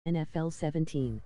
NFL 17.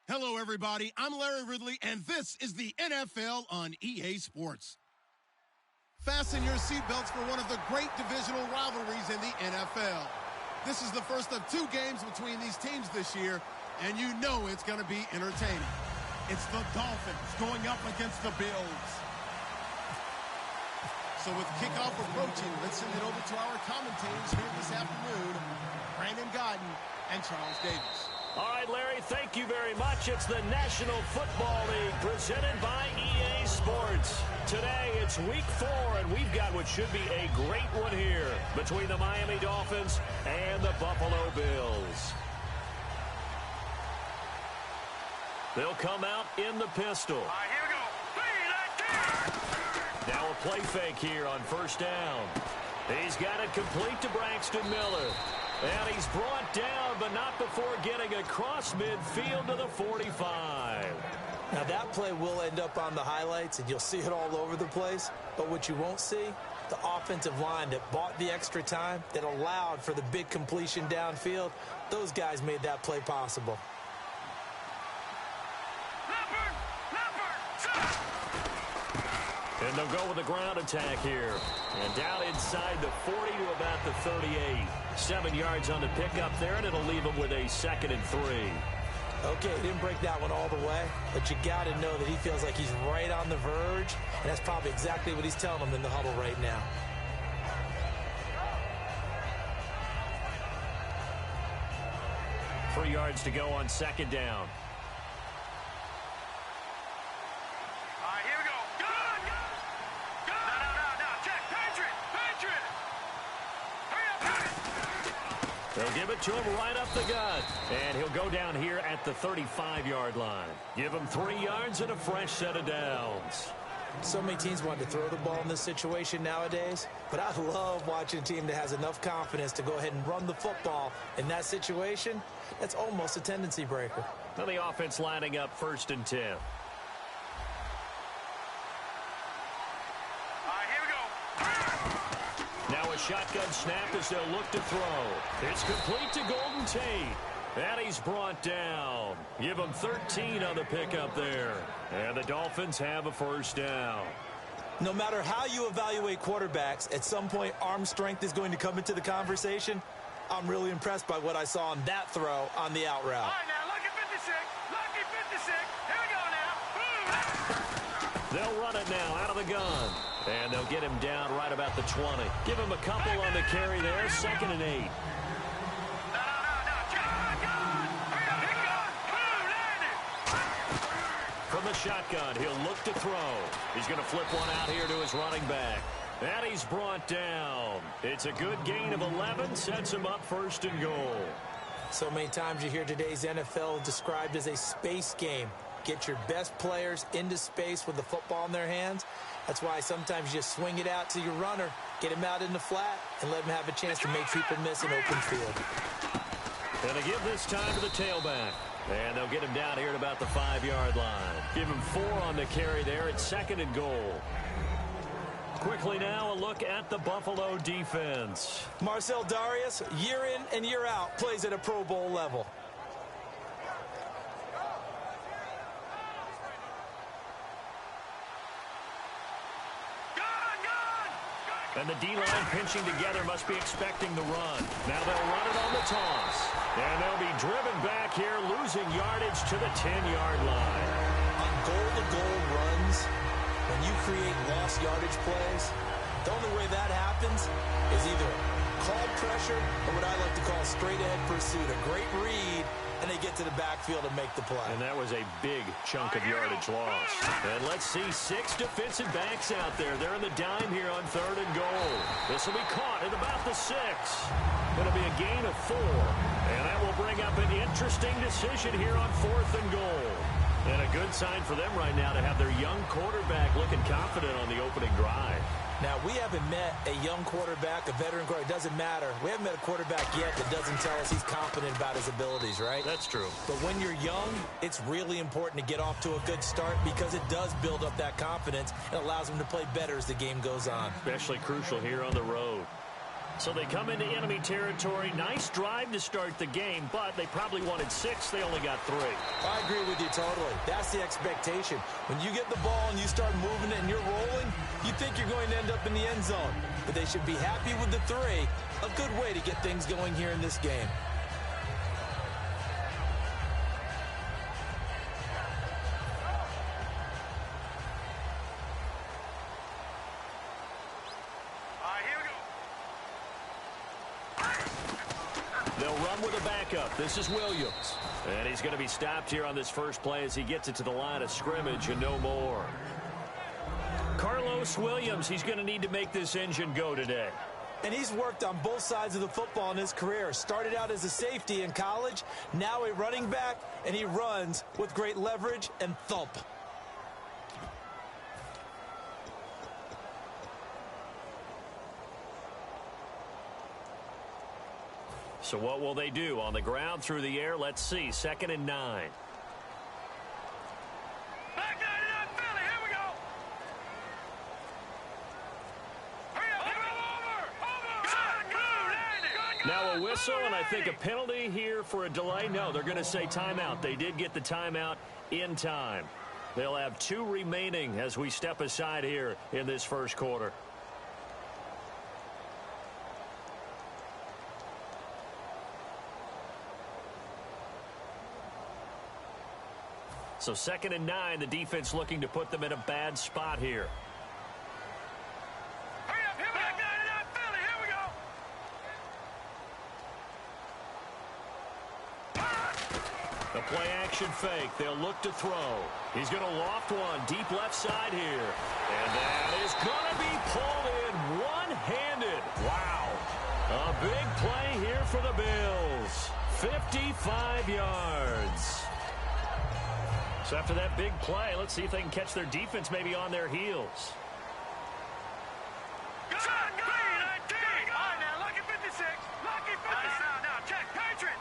Hello, everybody. I'm Larry Ridley, and this is the NFL on EA Sports. Fasten your seatbelts for one of the great divisional rivalries in the NFL. This is the first of 2 games between these teams this year, and you know it's going to be entertaining. It's the Dolphins going up against the Bills. So with kickoff approaching, let's send it over to our commentators here this afternoon, Brandon Godden and Charles Davis. All right, Larry, thank you very much. It's the National Football League presented by EA Sports. Today, it's Week 4, and we've got what should be a great one here between the Miami Dolphins and the Buffalo Bills. They'll come out in the pistol. All right, here we go. Now a play fake here on first down. He's got it complete to Braxton Miller. And he's brought down, but not before getting across midfield to the 45. Now that play will end up on the highlights, and you'll see it all over the place. But what you won't see, the offensive line that bought the extra time, that allowed for the big completion downfield, those guys made that play possible. And they'll go with the ground attack here. And down inside the 40 to about the 38. 7 yards on the pickup there, and it'll leave them with a 2nd and 3. Okay, he didn't break that one all the way, but you got to know that he feels like he's right on the verge, and that's probably exactly what he's telling them in the huddle right now. Three yards to go on 2nd down. They'll give it to him right up the gut. And he'll go down here at the 35-yard line. Give him 3 yards and a fresh set of downs. So many teams want to throw the ball in this situation nowadays, but I love watching a team that has enough confidence to go ahead and run the football in that situation. That's almost a tendency breaker. Now the offense lining up 1st and 10. Shotgun snap as they'll look to throw. It's complete to Golden Tate. And he's brought down. Give him 13 on the pickup there. And the Dolphins have a 1st down. No matter how you evaluate quarterbacks, at some point arm strength is going to come into the conversation. I'm really impressed by what I saw on that throw on the out route. All right, now, lucky 56. Lucky 56. Here we go now. They'll run it now out of the gun. And they'll get him down right about the 20. Give him a couple on the carry there. 2nd and 8. From the shotgun, he'll look to throw. He's going to flip one out here to his running back. And he's brought down. It's a good gain of 11. Sets him up 1st and goal. So many times you hear today's NFL described as a space game. Get your best players into space with the football in their hands. That's why sometimes you just swing it out to your runner, get him out in the flat, and let him have a chance to make people miss an open field. And they give this time to the tailback. And they'll get him down here at about the 5-yard line. Give him 4 on the carry there at 2nd and goal. Quickly now, a look at the Buffalo defense. Marcel Darius, year in and year out, plays at a Pro Bowl level. And the D-line pinching together must be expecting the run. Now they'll run it on the toss. And they'll be driven back here, losing yardage to the 10-yard line. On goal-to-goal runs, when you create lost yardage plays, the only way that happens is either called pressure or what I like to call straight-ahead pursuit. A great read, and they get to the backfield and make the play. And that was a big chunk of yardage loss. And let's see 6 defensive backs out there. They're in the dime here on 3rd and goal. This will be caught at about the 6. It'll be a gain of 4. And that will bring up an interesting decision here on 4th and goal. And a good sign for them right now to have their young quarterback looking confident on the opening drive. Now, we haven't met a young quarterback, a veteran quarterback. It doesn't matter. We haven't met a quarterback yet that doesn't tell us he's confident about his abilities, right? That's true. But when you're young, it's really important to get off to a good start because it does build up that confidence and allows him to play better as the game goes on. Especially crucial here on the road. So they come into enemy territory. Nice drive to start the game, but they probably wanted 6. They only got 3. I agree with you totally. That's the expectation. When you get the ball and you start moving it and you're rolling, you think you're going to end up in the end zone. But they should be happy with the 3. A good way to get things going here in this game. They'll run with a backup. This is Williams. And he's going to be stopped here on this first play as he gets it to the line of scrimmage and no more. Carlos Williams, he's going to need to make this engine go today. And he's worked on both sides of the football in his career. Started out as a safety in college, now a running back, and he runs with great leverage and thump. So what will they do? On the ground, through the air, let's see. 2nd and 9. Back 99, Philly, here we go. Hurry up, over. Now a whistle, and I think a penalty here for a delay. No, they're going to say timeout. They did get the timeout in time. They'll have 2 remaining as we step aside here in this first quarter. So 2nd and 9, the defense looking to put them in a bad spot here. Hurry up, here we go. Back 99, Philly, here we go. The play action fake. They'll look to throw. He's going to loft one deep left side here. And that is going to be pulled in one-handed. Wow. A big play here for the Bills. 55 yards. So after that big play, let's see if they can catch their defense maybe on their heels. Good, 19. All right, now, lucky 56. Lucky 56. Now, check. Patriot.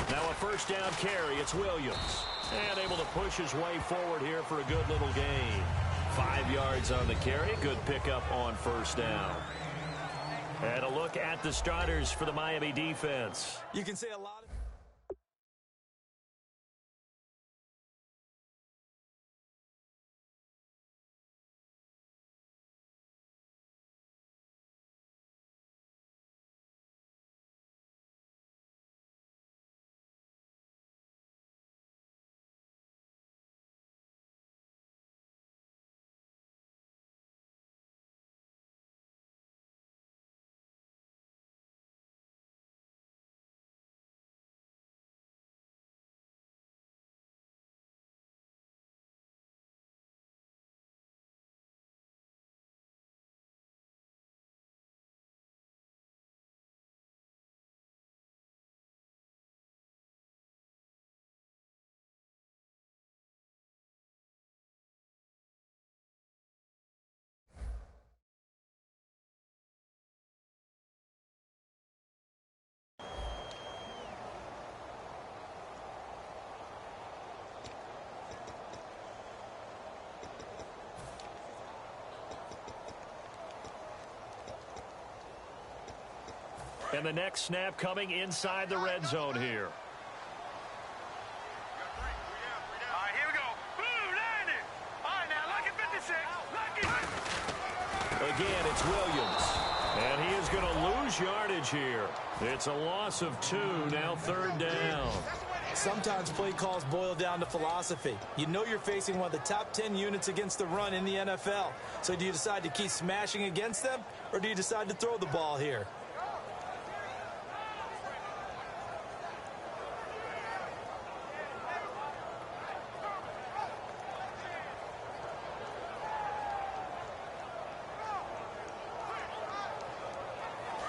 Now a first down carry. It's Williams. And able to push his way forward here for a good little gain. 5 yards on the carry. Good pickup on first down. And a look at the starters for the Miami defense. You can say a lot of... And the next snap coming inside the red zone here. All right, here we go. Blue, 90. All right, now, lucky 56. Lucky. Again, it's Williams. And he is going to lose yardage here. It's a loss of 2, now 3rd down. Sometimes play calls boil down to philosophy. You know you're facing one of the top 10 units against the run in the NFL. So do you decide to keep smashing against them, or do you decide to throw the ball here?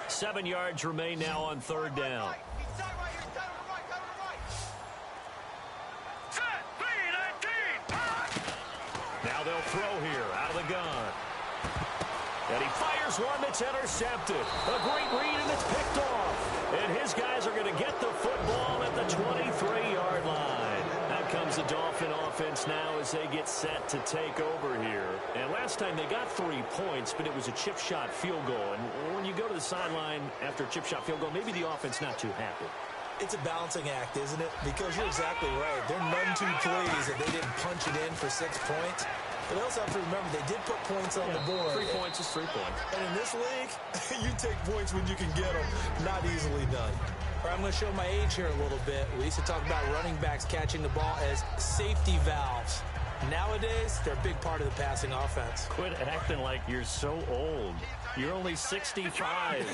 Seven yards remain now on 3rd down. Now they'll throw here out of the gun. And he fires one that's intercepted. A great read, and it's picked off. And his guys are going to get the football at the 23-yard line. That comes comes the Dolphin offense now as they get set to take over here. And last time they got 3 points, but it was a chip shot field goal. And when you go to the sideline after a chip shot field goal, maybe the offense not too happy. It's a balancing act, isn't it? Because you're exactly right. They're none too pleased that they didn't punch it in for 6 points. But they also have to remember they did put points on the board. 3 points is 3 points. And in this league, you take points when you can get them. Not easily done. All right, I'm going to show my age here a little bit. We used to talk about running backs catching the ball as safety valves. Nowadays, they're a big part of the passing offense. Quit acting like you're so old. You're only 65.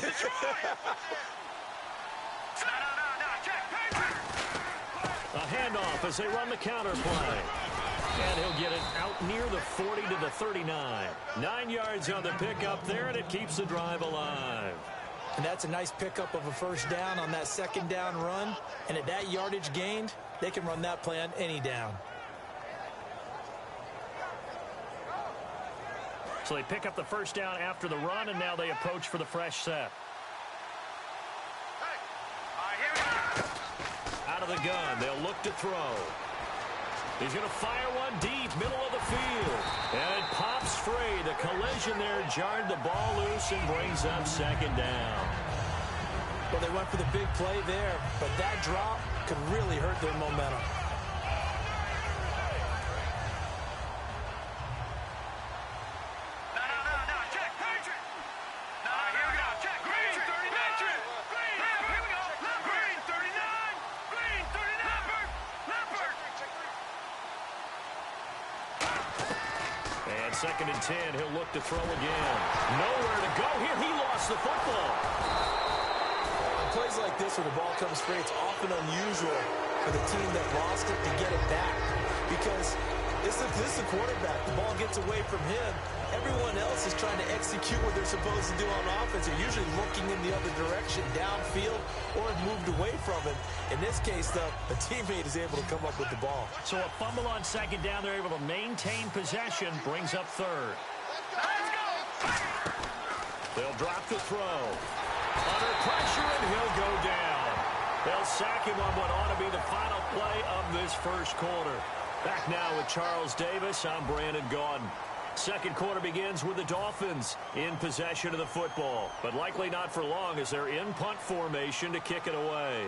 A handoff as they run the counter play. And he'll get it out near the 40 to the 39. 9 yards on the pickup there, and it keeps the drive alive. And that's a nice pickup of a first down on that second down run. And at that yardage gained, they can run that play on any down. So they pick up the first down after the run, and now they approach for the fresh set. Out of the gun, they'll look to throw. He's going to fire one deep, middle of the field. And it pops free. The collision there jarred the ball loose and brings up second down. Well, they went for the big play there, but that drop could really hurt their momentum. Second and 10, he'll look to throw again. Nowhere to go here. He lost the football. On plays like this, when the ball comes free, it's often unusual for the team that lost it to get it back. Because this is the quarterback. The ball gets away from him. Everyone else is trying to execute what they're supposed to do on offense. They're usually looking in the other direction, downfield, or have moved away from it. In this case, though, a teammate is able to come up with the ball. So a fumble on second down. They're able to maintain possession. Brings up third. Let's go! They'll drop the throw. Under pressure, and he'll go down. They'll sack him on what ought to be the final play of this first quarter. Back now with Charles Davis. I'm Brandon Gaudin. Second quarter begins with the Dolphins in possession of the football, but likely not for long as they're in punt formation to kick it away.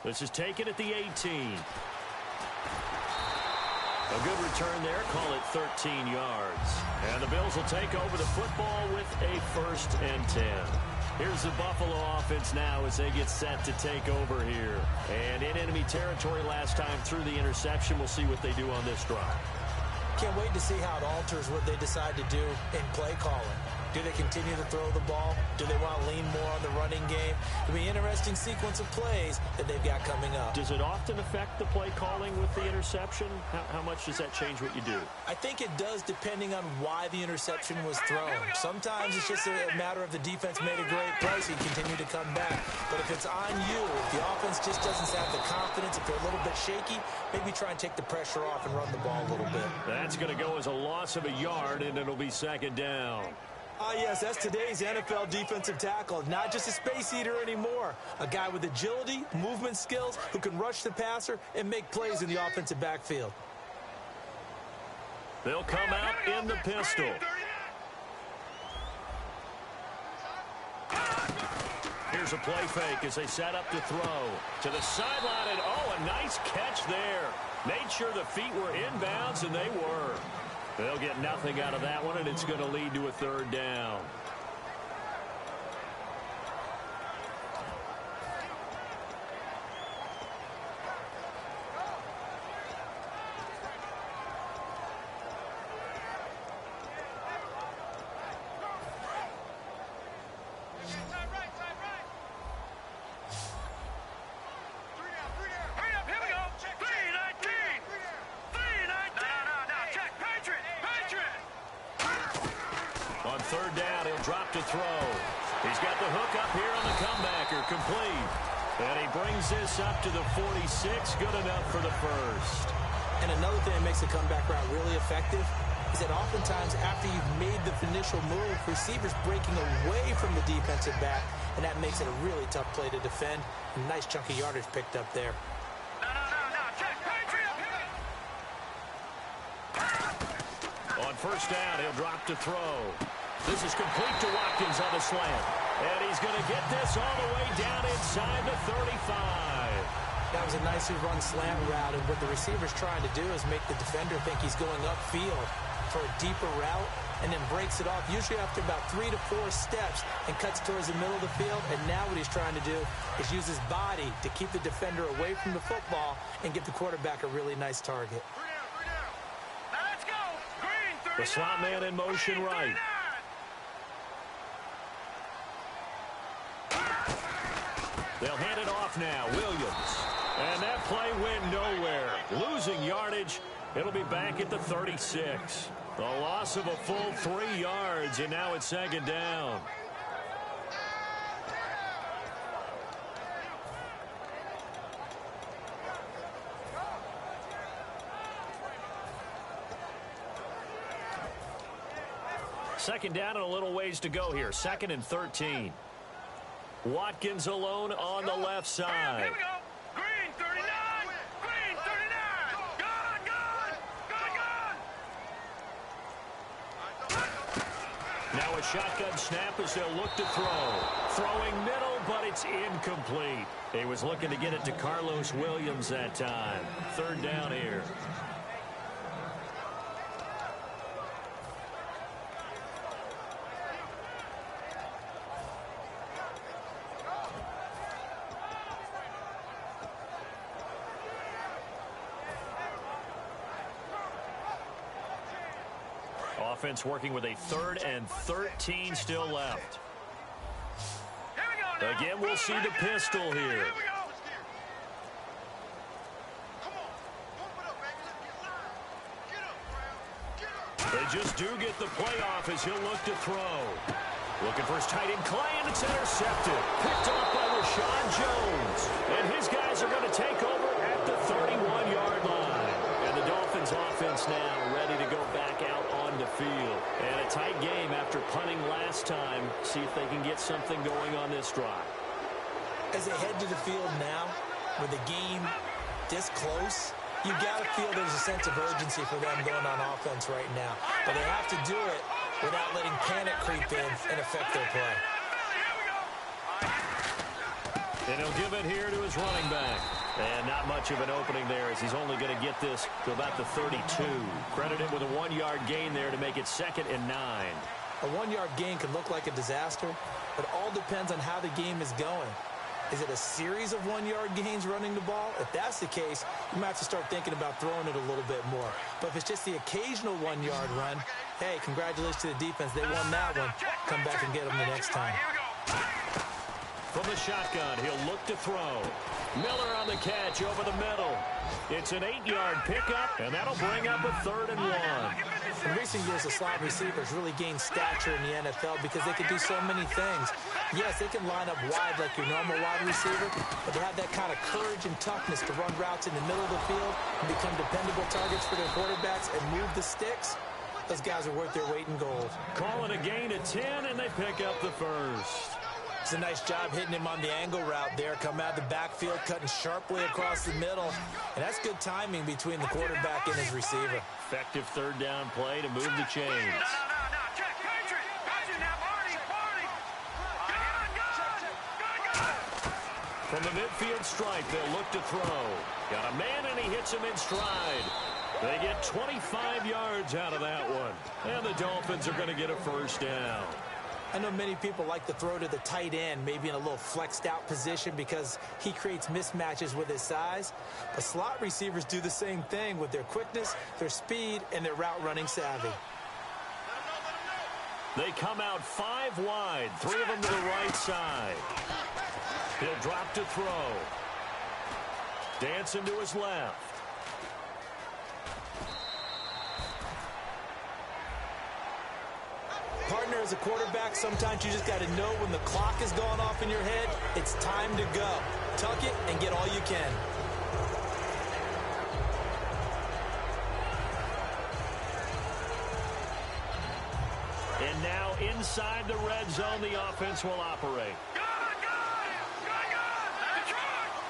This is taken at the 18. A good return there. Call it 13 yards. And the Bills will take over the football with a 1st and 10. Here's the Buffalo offense now as they get set to take over here. And in enemy territory last time through the interception. We'll see what they do on this drive. Can't wait to see how it alters what they decide to do in play calling. Do they continue to throw the ball? Do they want to lean more on the running game? It'll be an interesting sequence of plays that they've got coming up. Does it often affect the play calling with the interception? How much does that change what you do? I think it does depending on why the interception was thrown. Sometimes it's just a matter of the defense made a great play, so you continue to come back. But if it's on you, if the offense just doesn't have the confidence, if they're a little bit shaky, maybe try and take the pressure off and run the ball a little bit. That's going to go as a loss of a yard, and it'll be second down. Ah, yes, that's today's NFL defensive tackle. Not just a space eater anymore. A guy with agility, movement skills, who can rush the passer and make plays in the offensive backfield. They'll come out in the pistol. Here's a play fake as they set up to throw. To the sideline, and oh, a nice catch there. Made sure the feet were inbounds, and they were. They'll get nothing out of that one, and it's going to lead to a 3rd down. On 3rd down, he'll drop to throw. He's got the hook up here on the comebacker, complete. And he brings this up to the 46. Good enough for the first. And another thing that makes the comeback route really effective is that oftentimes after you've made the initial move, receivers breaking away from the defensive back, and that makes it a really tough play to defend. A nice chunk of yardage picked up there. On first down, he'll drop to throw. This is complete to Watkins on the slant. And he's going to get this all the way down inside the 35. That was a nicely run slant route, and what the receiver's trying to do is make the defender think he's going upfield for a deeper route, and then breaks it off, usually after about 3 to 4 steps, and cuts towards the middle of the field. And now what he's trying to do is use his body to keep the defender away from the football and get the quarterback a really nice target. Now let's go. Green, 39. The slot man in motion right. They'll hand it off now. Williams. And that play went nowhere. Losing yardage. It'll be back at the 36. The loss of a full 3 yards, and now it's second down. Second down and a little ways to go here. 2nd and 13. Watkins alone on the left side. Here we go. Green, 39. Green, 39. Gone. Now a shotgun snap as they'll look to throw. Throwing middle, but it's incomplete. He was looking to get it to Carlos Williams that time. 3rd down here. Offense working with a 3rd and 13 still left. Here we go now. Again, we'll see the pistol here. Here we go. They just do get the play off as he'll look to throw. Looking for his tight end Clay, and it's intercepted. Picked off by Rashawn Jones. And his guys are going to take over at the 31-yard line. And the Dolphins offense now ready to go back out on the field. And a tight game after punting last time. See if they can get something going on this drive. As they head to the field now, with the game this close, you got to feel there's a sense of urgency for them going on offense right now. But they have to do it without letting panic creep in and affect their play. And he'll give it here to his running back. And not much of an opening there as he's only going to get this to about the 32. Credit him with a 1-yard gain there to make it 2nd and 9. A 1-yard gain can look like a disaster, but it all depends on how the game is going. Is it a series of 1-yard gains running the ball? If that's the case, you might have to start thinking about throwing it a little bit more. But if it's just the occasional 1-yard run, hey, congratulations to the defense. They won that one. Come back and get them the next time. From the shotgun, he'll look to throw. Miller on the catch over the middle. It's an 8-yard pickup, and that'll bring up a 3rd and 1. In recent years, the slot receivers really gained stature in the NFL because they can do so many things. Yes, they can line up wide like your normal wide receiver, but they have that kind of courage and toughness to run routes in the middle of the field and become dependable targets for their quarterbacks and move the sticks. Those guys are worth their weight in gold. Call it a gain of 10, and they pick up the first. It's a nice job hitting him on the angle route there. Come out of the backfield, cutting sharply across the middle. And that's good timing between the quarterback and his receiver. Effective 3rd down play to move the chains. From the midfield stripe, they'll look to throw. Got a man, and he hits him in stride. They get 25 yards out of that one. And the Dolphins are going to get a 1st down. I know many people like to throw to the tight end, maybe in a little flexed out position because he creates mismatches with his size. But slot receivers do the same thing with their quickness, their speed, and their route running savvy. They come out 5 wide, 3 of them to the right side. He'll drop to throw. Dancing to his left. Partner as a quarterback, sometimes you just got to know when the clock is going off in your head, it's time to go. Tuck it and get all you can. And now inside the red zone, the offense will operate.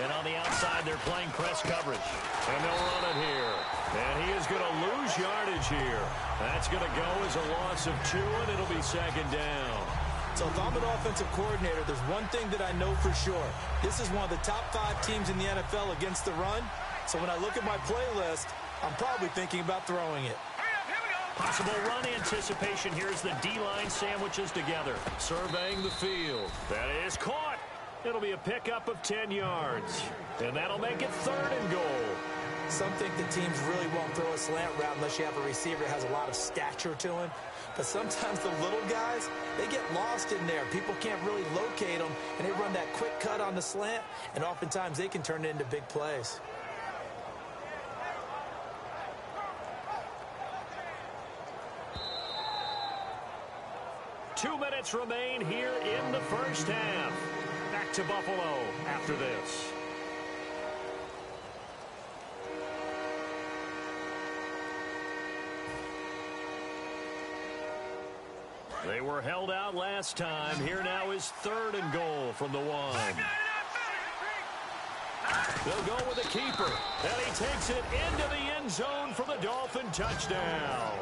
And on the outside, they're playing press coverage. And they'll run it here. And he is going to lose yardage here. That's going to go as a loss of 2, and it'll be second down. So if I'm an offensive coordinator, there's one thing that I know for sure. This is one of the top 5 teams in the NFL against the run. So when I look at my playlist, I'm probably thinking about throwing it. Possible run anticipation here as the D-line sandwiches together. Surveying the field. That is caught. It'll be a pickup of 10 yards. And that'll make it 3rd and goal. Some think the teams really won't throw a slant route unless you have a receiver that has a lot of stature to him. But sometimes the little guys, they get lost in there. People can't really locate them, and they run that quick cut on the slant, and oftentimes they can turn it into big plays. Two minutes remain here in the first half. Back to Buffalo after this. They were held out last time. Here now is 3rd and goal from the 1. They'll go with the keeper. And he takes it into the end zone for the Dolphin touchdown.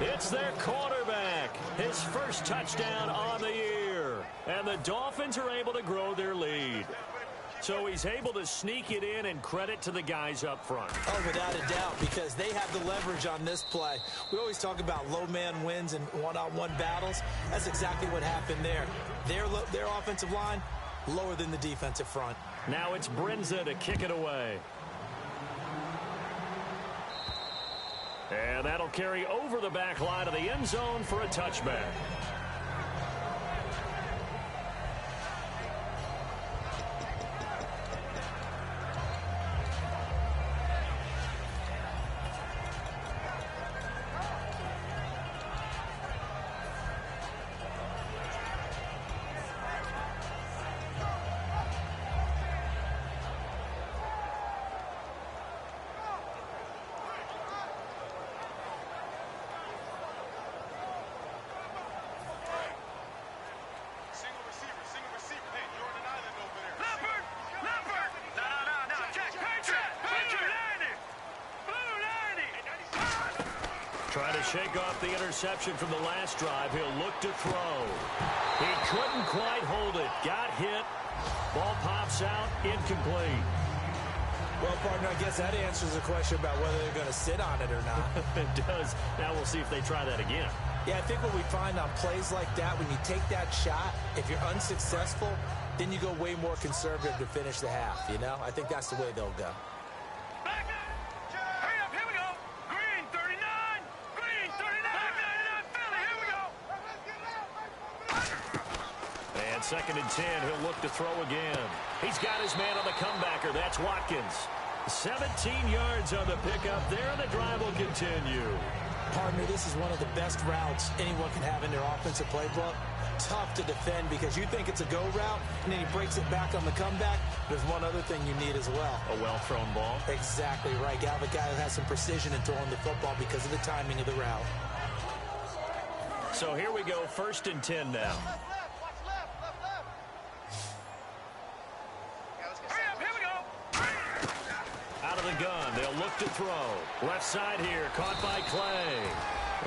It's their quarterback. His first touchdown on the year. And the Dolphins are able to grow their lead. So he's able to sneak it in, and credit to the guys up front. Oh, without a doubt, because they have the leverage on this play. We always talk about low man wins and one-on-one battles. That's exactly what happened there. Their offensive line, lower than the defensive front. Now it's Brinza to kick it away. And that'll carry over the back line of the end zone for a touchback. Trying to shake off the interception from the last drive. He'll look to throw. He couldn't quite hold it. Got hit. Ball pops out. Incomplete. Well, partner, I guess that answers the question about whether they're going to sit on it or not. It does. Now we'll see if they try that again. Yeah, I think what we find on plays like that, when you take that shot, if you're unsuccessful, then you go way more conservative to finish the half, you know? I think that's the way they'll go. Second and 10, he'll look to throw again. He's got his man on the comebacker. That's Watkins. 17 yards on the pickup there, and the drive will continue. Partner, this is one of the best routes anyone can have in their offensive playbook. Tough to defend because you think it's a go route, and then he breaks it back on the comeback. There's one other thing you need as well. A well-thrown ball. Exactly right. Got a guy who has some precision in throwing the football because of the timing of the route. So here we go, 1st and 10 now. The gun. They'll look to throw. Left side here, caught by Clay.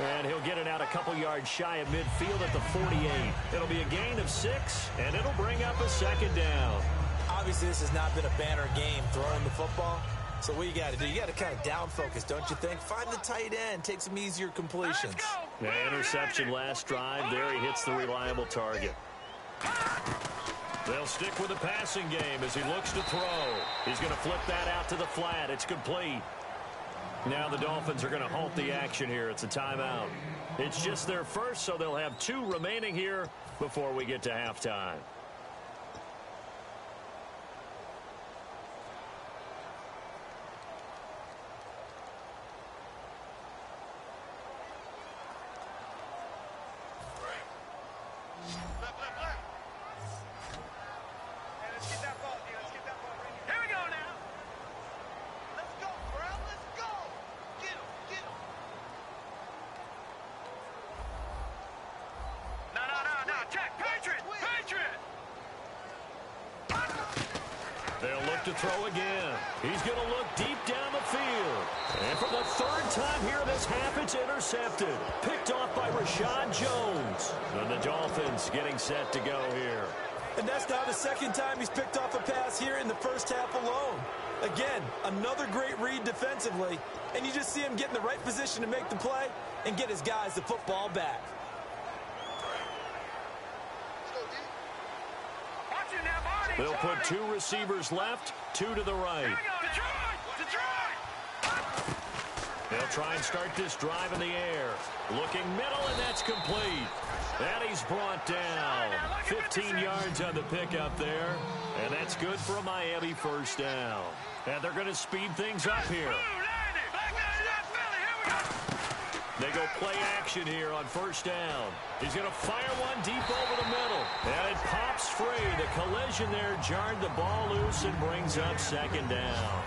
And he'll get it out a couple yards shy of midfield at the 48. It'll be a gain of 6, and it'll bring up a second down. Obviously, this has not been a banner game throwing the football. So what you got to do, you got to kind of down focus, don't you think? Find the tight end, take some easier completions. Yeah, interception last drive. There he hits the reliable target. They'll stick with the passing game as he looks to throw. He's going to flip that out to the flat. It's complete. Now the Dolphins are going to halt the action here. It's a timeout. It's just their first, so they'll have 2 remaining here before we get to halftime. to throw again. He's going to look deep down the field. And for the third time here in this half, it's intercepted. Picked off by Rashad Jones. And the Dolphins getting set to go here. And that's now the second time he's picked off a pass here in the first half alone. Again, another great read defensively. And you just see him get in the right position to make the play and get his guys the football back. They'll put 2 receivers left, 2 to the right. They'll try and start this drive in the air. Looking middle, and that's complete. And he's brought down. 15 yards on the pickup there. And that's good for a Miami first down. And they're going to speed things up here. They go play action here on first down. He's going to fire one deep over the middle. And it pops free. The collision there jarred the ball loose and brings up second down.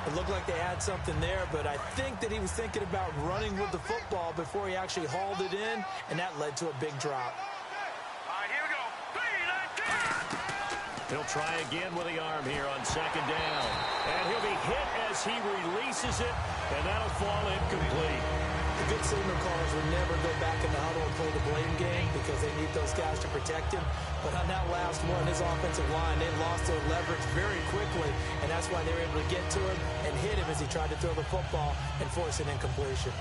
It looked like they had something there, but I think that he was thinking about running with the football before he actually hauled it in, and that led to a big drop. All right, here we go. He'll try again with the arm here on second down. And he'll be hit as he releases it, and that'll fall incomplete. The good signal callers would never go back in the huddle and play the blame game because they need those guys to protect him. But on that last one, his offensive line, they lost their leverage very quickly, and that's why they were able to get to him and hit him as he tried to throw the football and force an incompletion.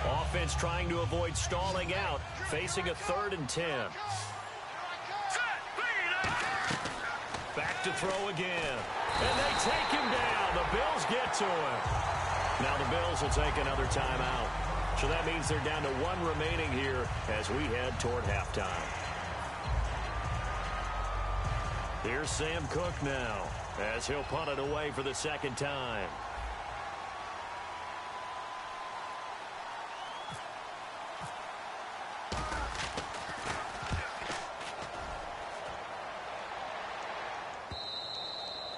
Offense trying to avoid stalling out, facing a 3rd and 10. Back to throw again. And they take him down. The Bills get to him. Now the Bills will take another timeout. So that means they're down to 1 remaining here as we head toward halftime. Here's Sam Cook now as he'll punt it away for the second time.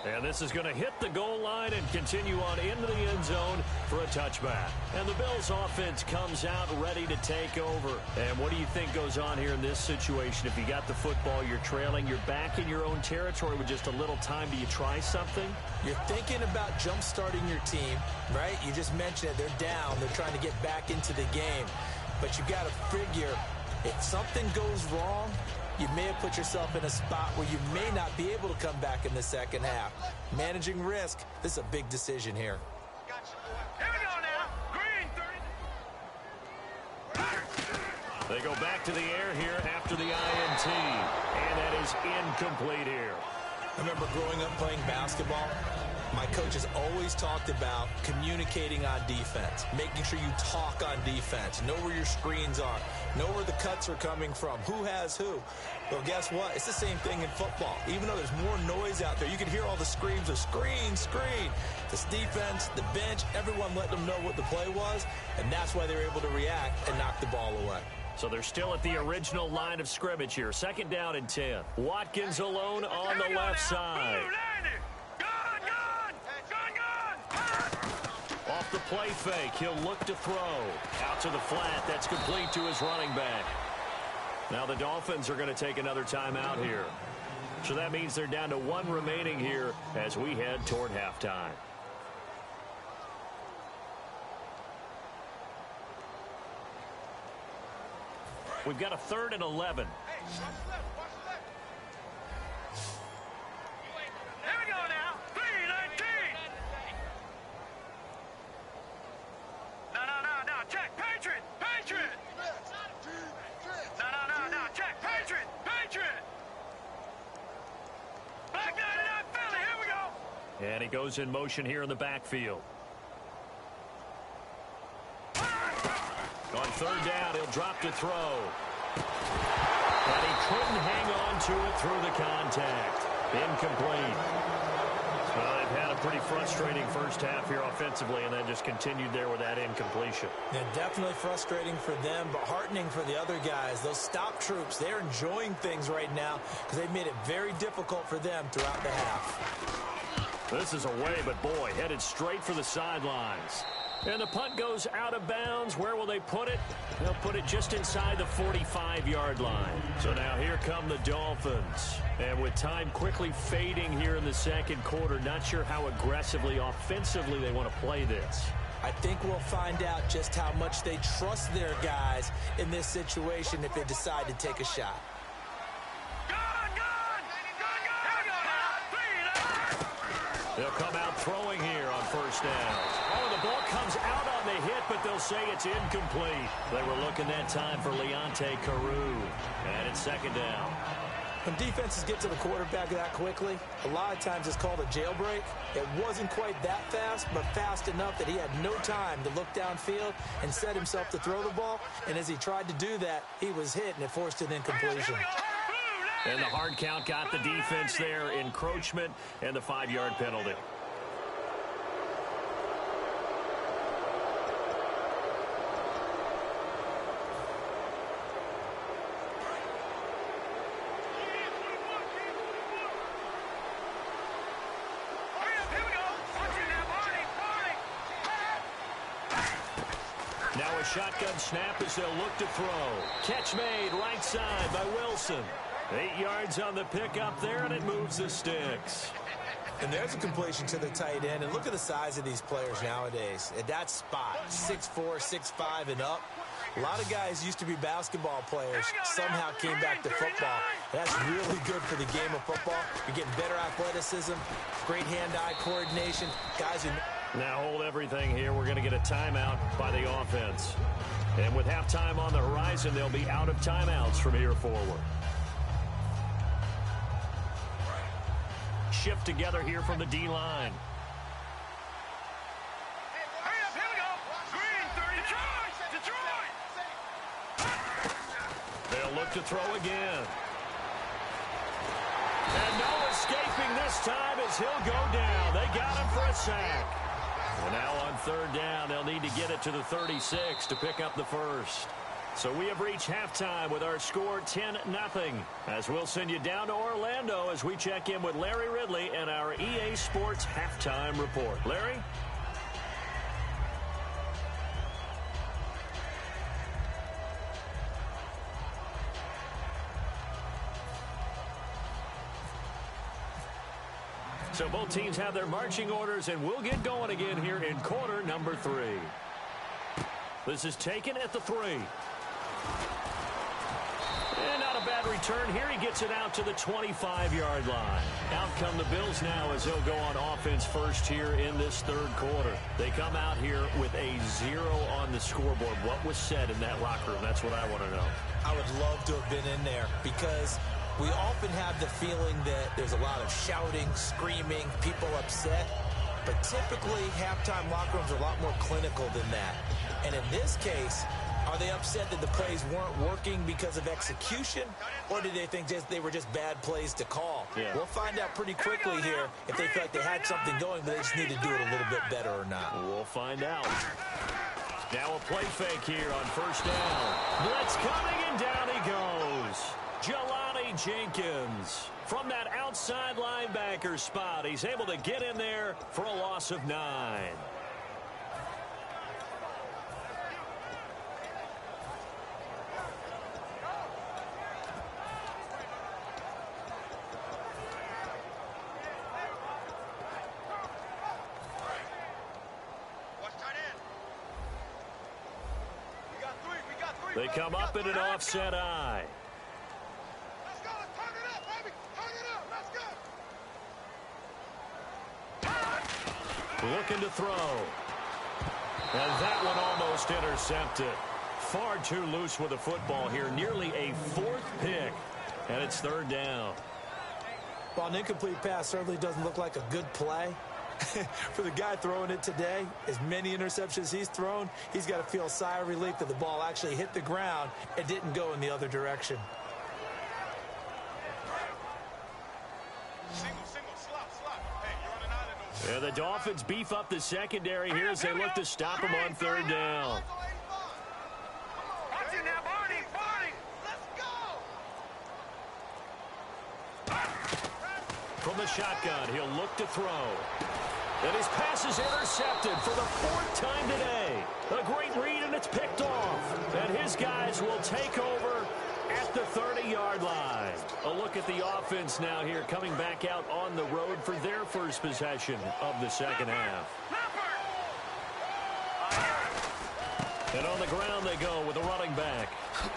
And this is going to hit the goal line and continue on into the end zone for a touchback. And the Bills offense comes out ready to take over. And what do you think goes on here in this situation? If you got the football, you're trailing, you're back in your own territory with just a little time. Do you try something? You're thinking about jump-starting your team, right? You just mentioned it. They're down. They're trying to get back into the game. But you've got to figure if something goes wrong, you may have put yourself in a spot where you may not be able to come back in the second half. Managing risk, this is a big decision here. Here we go now. Green 30. They go back to the air here after the INT. And that is incomplete here. I remember growing up playing basketball. My coaches always talked about communicating on defense, making sure you talk on defense, know where your screens are, know where the cuts are coming from, who has who. Well, guess what? It's the same thing in football. Even though there's more noise out there, you can hear all the screams of screen, screen. This defense, the bench, everyone let them know what the play was, and that's why they were able to react and knock the ball away. So they're still at the original line of scrimmage here. Second down and 10. Watkins alone on the left side. Off the play fake, he'll look to throw. Out to the flat, that's complete to his running back. Now the Dolphins are going to take another timeout here. So that means they're down to 1 remaining here as we head toward halftime. We've got a 3rd and 11. And he goes in motion here in the backfield. On 3rd down, he'll drop to throw. And he couldn't hang on to it through the contact. Incomplete. Well, they've had a pretty frustrating first half here offensively, and then just continued there with that incompletion. Yeah, definitely frustrating for them, but heartening for the other guys. Those stop troops, they're enjoying things right now because they've made it very difficult for them throughout the half. This is away, but boy, headed straight for the sidelines. And the punt goes out of bounds. Where will they put it? They'll put it just inside the 45-yard line. So now here come the Dolphins. And with time quickly fading here in the second quarter, not sure how aggressively, offensively they want to play this. I think we'll find out just how much they trust their guys in this situation if they decide to take a shot. They'll come out throwing here on first down. Oh, the ball comes out on the hit, but they'll say it's incomplete. They were looking that time for Leonte Carew. And it's second down. When defenses get to the quarterback that quickly, a lot of times it's called a jailbreak. It wasn't quite that fast, but fast enough that he had no time to look downfield and set himself to throw the ball. And as he tried to do that, he was hit, and it forced an incompletion. And the hard count got the defense there. Encroachment and the 5-yard penalty. Now a shotgun snap as they'll look to throw. Catch made right side by Wilson. 8 yards on the pickup there, and it moves the sticks. And there's a completion to the tight end. And look at the size of these players nowadays. At that spot, 6'4", 6'5", and up. A lot of guys used to be basketball players, somehow came back to football. That's really good for the game of football. You're getting better athleticism, great hand-eye coordination. Guys who... Now hold everything here. We're going to get a timeout by the offense. And with halftime on the horizon, they'll be out of timeouts from here forward. Shift together here from the D-line. They'll look to throw again. And no escaping this time as he'll go down. They got him for a sack. And now on third down, they'll need to get it to the 36 to pick up the first. So we have reached halftime with our score 10-0. As we'll send you down to Orlando as we check in with Larry Ridley and our EA Sports halftime report. Larry? So both teams have their marching orders, and we'll get going again here in quarter number 3. This is taken at the 3. And not a bad return here. He gets it out to the 25-yard line. Out come the Bills now as they'll go on offense first here in this third quarter. They come out here with a 0 on the scoreboard. What was said in that locker room? That's what I want to know. I would love to have been in there because we often have the feeling that there's a lot of shouting, screaming, people upset. But typically, halftime locker rooms are a lot more clinical than that. And in this case, are they upset that the plays weren't working because of execution? Or do they think they were just bad plays to call? Yeah. We'll find out pretty quickly here if they feel like they had something going, but they just need to do it a little bit better or not. We'll find out. Now a play fake here on first down. Blitz coming, and down he goes. Jelani Jenkins from that outside linebacker spot. He's able to get in there for a loss of 9. They come up in an offset eye. Let's go. Let's turn it up, baby. Turn it up. Let's go. Looking to throw. And that one almost intercepted. Far too loose with the football here. Nearly a 4th pick. And it's third down. Well, an incomplete pass certainly doesn't look like a good play. For the guy throwing it today, as many interceptions he's thrown, he's got to feel a sigh of relief that the ball actually hit the ground and didn't go in the other direction. Single, slop. Hey, you're running out of those. And the Dolphins beef up the secondary here as they look to stop him on third down. Watch it now, Barney. Let's go. From the shotgun, he'll look to throw. And his pass is intercepted for the 4th time today. A great read, and it's picked off. And his guys will take over at the 30-yard line. A look at the offense now here, coming back out on the road for their first possession of the second half. And on the ground they go with a running back.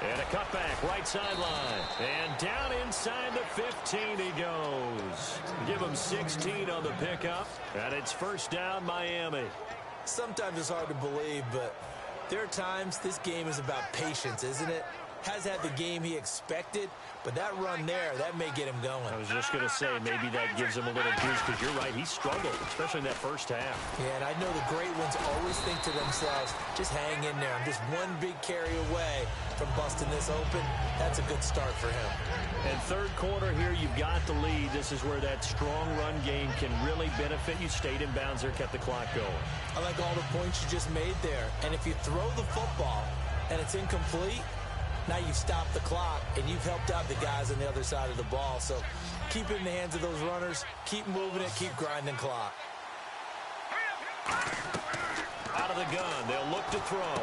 And a cutback, right sideline. And down inside the 15 he goes. Give him 16 on the pickup. And it's first down, Miami. Sometimes it's hard to believe, but there are times this game is about patience, isn't it? Has had the game he expected, but that run there, that may get him going. I was just going to say, maybe that gives him a little juice, because you're right, he struggled, especially in that first half. Yeah, and I know the great ones always think to themselves, just hang in there. I'm just one big carry away from busting this open. That's a good start for him. And third quarter here, you've got the lead. This is where that strong run game can really benefit you. Stayed in bounds there, kept the clock going. I like all the points you just made there. And if you throw the football and it's incomplete, now you've stopped the clock, and you've helped out the guys on the other side of the ball. So keep it in the hands of those runners. Keep moving it. Keep grinding clock. Out of the gun. They'll look to throw.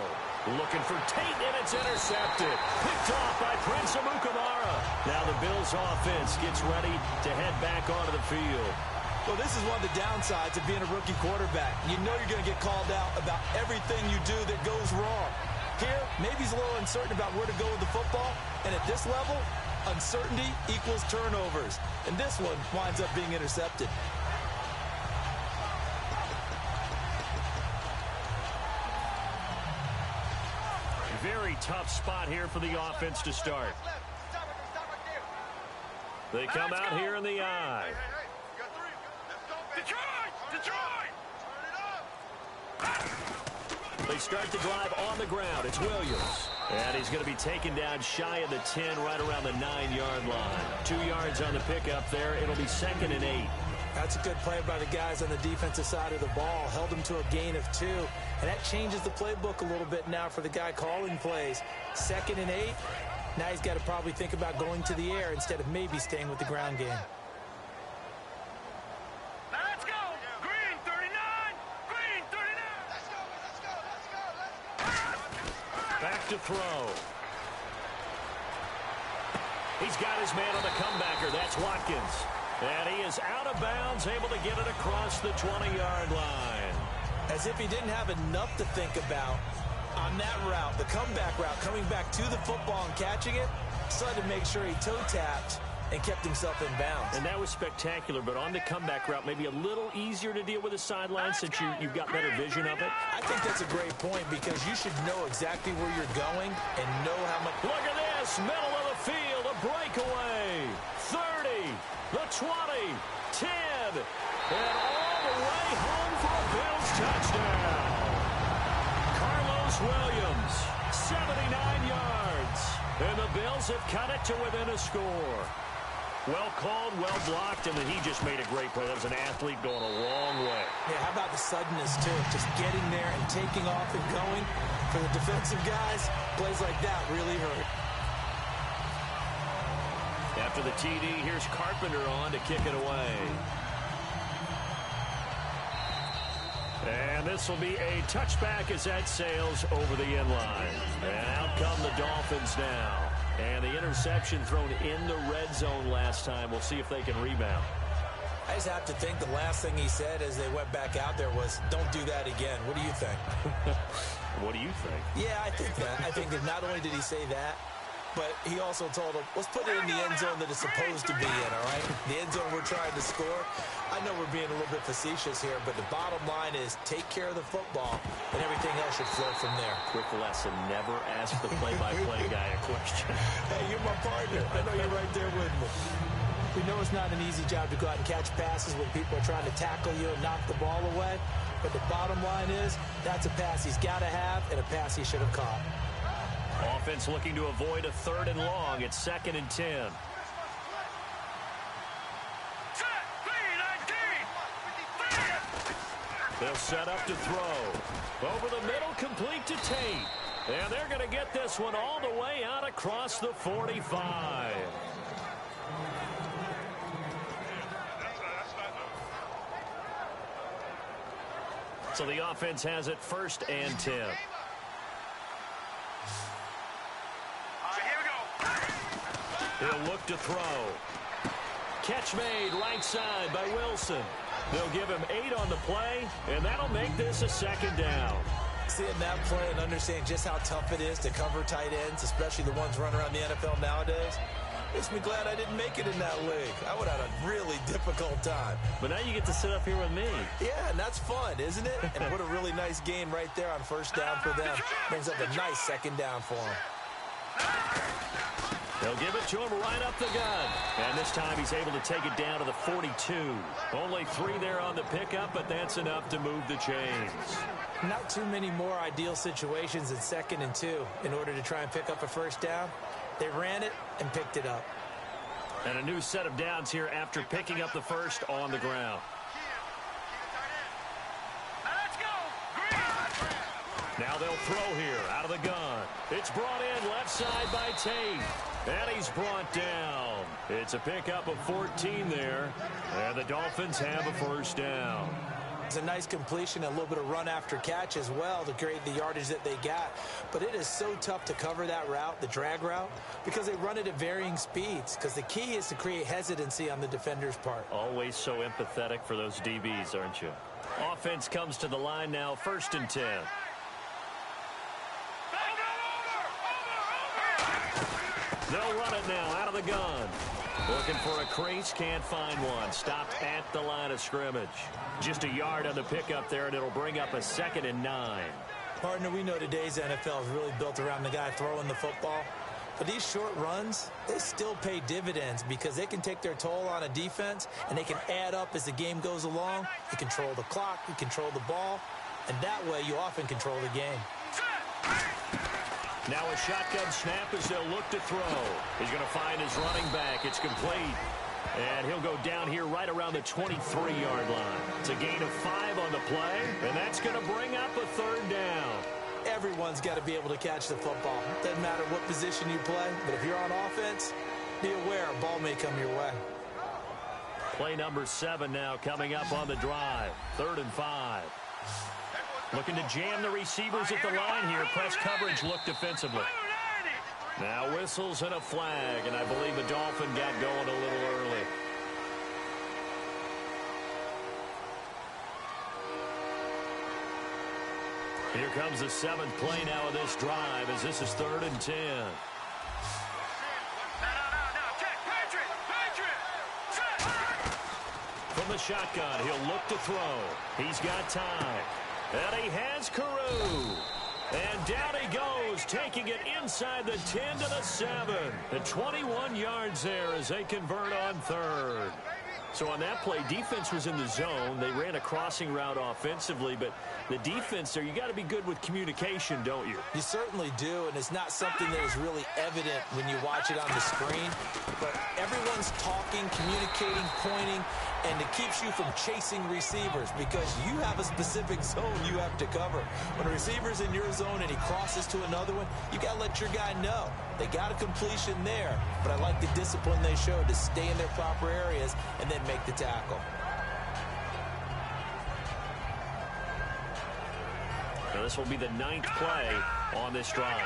Looking for Tate, and it's intercepted. Picked off by Prince Amukamara. Now the Bills offense gets ready to head back onto the field. Well, this is one of the downsides of being a rookie quarterback. You know you're going to get called out about everything you do that goes wrong. Here, maybe he's a little uncertain about where to go with the football. And at this level, uncertainty equals turnovers. And this one winds up being intercepted. Very tough spot here for the offense to start. They come out here in the eye. They start the drive on the ground. It's Williams. And he's going to be taken down shy of the 10, right around the 9-yard line. 2 yards on the pickup there. It'll be 2nd and 8. That's a good play by the guys on the defensive side of the ball. Held him to a gain of 2. And that changes the playbook a little bit now for the guy calling plays. 2nd and 8. Now he's got to probably think about going to the air instead of maybe staying with the ground game. Back to throw. He's got his man on the comebacker. That's Watkins. And he is out of bounds, able to get it across the 20-yard line. As if he didn't have enough to think about on that route, the comeback route, coming back to the football and catching it, decided to make sure he toe-tapped and kept himself in bounds. And that was spectacular, but on the comeback route, maybe a little easier to deal with the sideline since you've got better vision of it. I think that's a great point because you should know exactly where you're going and know how much. Look at this, middle of the field, a breakaway. 30, the 20, 10, and all the way home for a Bills touchdown. Carlos Williams, 79 yards. And the Bills have cut it to within a score. Well called, well blocked, and then he just made a great play. That was an athlete going a long way. Yeah, how about the suddenness, too? Just getting there and taking off and going. For the defensive guys, plays like that really hurt. After the TD, here's Carpenter on to kick it away. And this will be a touchback as that sails over the end line. And out come the Dolphins now. And the interception thrown in the red zone last time. We'll see if they can rebound. I just have to think the last thing he said as they went back out there was, don't do that again. What do you think? What do you think? Yeah, I think that. I think that not only did he say that, but he also told him, let's put it in the end zone that it's supposed to be in, all right? The end zone we're trying to score. I know we're being a little bit facetious here, but the bottom line is take care of the football, and everything else should flow from there. Quick lesson, never ask the play-by-play guy a question. Hey, you're my partner. I know you're right there with me. We know it's not an easy job to go out and catch passes when people are trying to tackle you and knock the ball away, but the bottom line is that's a pass he's got to have and a pass he should have caught. Offense looking to avoid a 3rd and long. It's 2nd and 10. They'll set up to throw. Over the middle, complete to Tate. And they're going to get this one all the way out across the 45. So the offense has it 1st and 10. All right, here we go. He'll look to throw. Catch made right side by Wilson. They'll give him 8 on the play, and that'll make this a 2nd down. Seeing that play and understanding just how tough it is to cover tight ends, especially the ones running around the NFL nowadays, makes me glad I didn't make it in that league. I would have had a really difficult time. But now you get to sit up here with me. Yeah, and that's fun, isn't it? And what a really nice gain right there on 1st down for them. Brings up a nice 2nd down for them. They'll give it to him right up the gut. And this time he's able to take it down to the 42. Only 3 there on the pickup, but that's enough to move the chains. Not too many more ideal situations in 2nd and 2 in order to try and pick up a 1st down. They ran it and picked it up. And a new set of downs here after picking up the 1st on the ground. Let's go. Now they'll throw here out of the gun. It's brought in left side by Tate. And he's brought down. It's a pickup of 14 there. And the Dolphins have a 1st down. It's a nice completion, a little bit of run after catch as well to create the yardage that they got. But it is so tough to cover that route, the drag route, because they run it at varying speeds. Because the key is to create hesitancy on the defender's part. Always so empathetic for those DBs, aren't you? Offense comes to the line now, 1st and 10. They'll run it now out of the gun. Looking for a crease, can't find one. Stopped at the line of scrimmage. Just a yard on the pickup there, and it'll bring up a 2nd and 9. Partner, we know today's NFL is really built around the guy throwing the football. But these short runs, they still pay dividends because they can take their toll on a defense, and they can add up as the game goes along. You control the clock, you control the ball, and that way you often control the game. Now a shotgun snap as they'll look to throw. He's going to find his running back. It's complete. And he'll go down here right around the 23-yard line. It's a gain of 5 on the play, and that's going to bring up a 3rd down. Everyone's got to be able to catch the football. Doesn't matter what position you play, but if you're on offense, be aware a ball may come your way. Play number 7 now coming up on the drive. 3rd and 5. Looking to jam the receivers at the line here. Press coverage look defensively. Now whistles and a flag, and I believe the Dolphin got going a little early. Here comes the 7th play now of this drive as this is 3rd and 10. From the shotgun, he'll look to throw. He's got time. And he has Carew. And down he goes, taking it inside the 10 to the 7. And 21 yards there as they convert on 3rd. So on that play, defense was in the zone. They ran a crossing route offensively, but the defense there, you got to be good with communication, don't you? You certainly do, and it's not something that is really evident when you watch it on the screen. But everyone's talking, communicating, pointing, and it keeps you from chasing receivers because you have a specific zone you have to cover. When a receiver's in your zone and he crosses to another one, you got to let your guy know. They got a completion there, but I like the discipline they showed to stay in their proper areas and then make the tackle. Now this will be the 9th play on this drive.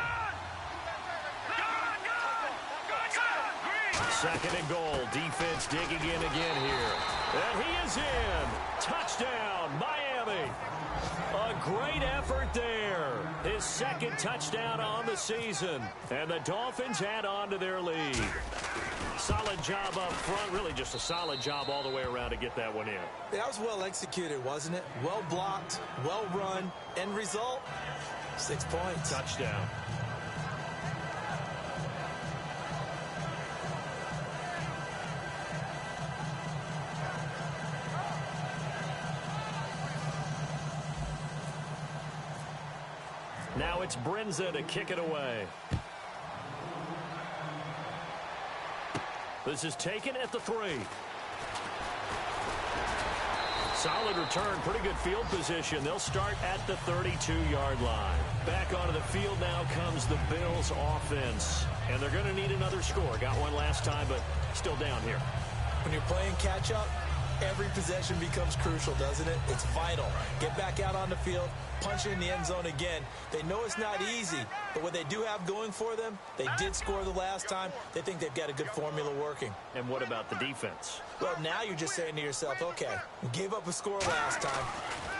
2nd and goal. Defense digging in again here. And he is in. Touchdown, Miami. A great effort there. His 2nd touchdown on the season. And the Dolphins add on to their lead. Solid job up front. Really just a solid job all the way around to get that one in. That was well executed, wasn't it? Well blocked, well run. End result, 6 points. Touchdown. Now it's Brinza to kick it away. This is taken at the 3. Solid return, pretty good field position. They'll start at the 32-yard line. Back onto the field now comes the Bills offense. And they're going to need another score. Got one last time, but still down here. When you're playing catch-up, Every possession becomes crucial, doesn't it? It's vital. Get back out on the field, punch it in the end zone again. They know it's not easy, but what they do have going for them, they did score the last time. They think they've got a good formula working. And what about the defense? Well, now you're just saying to yourself, okay, we gave up a score last time.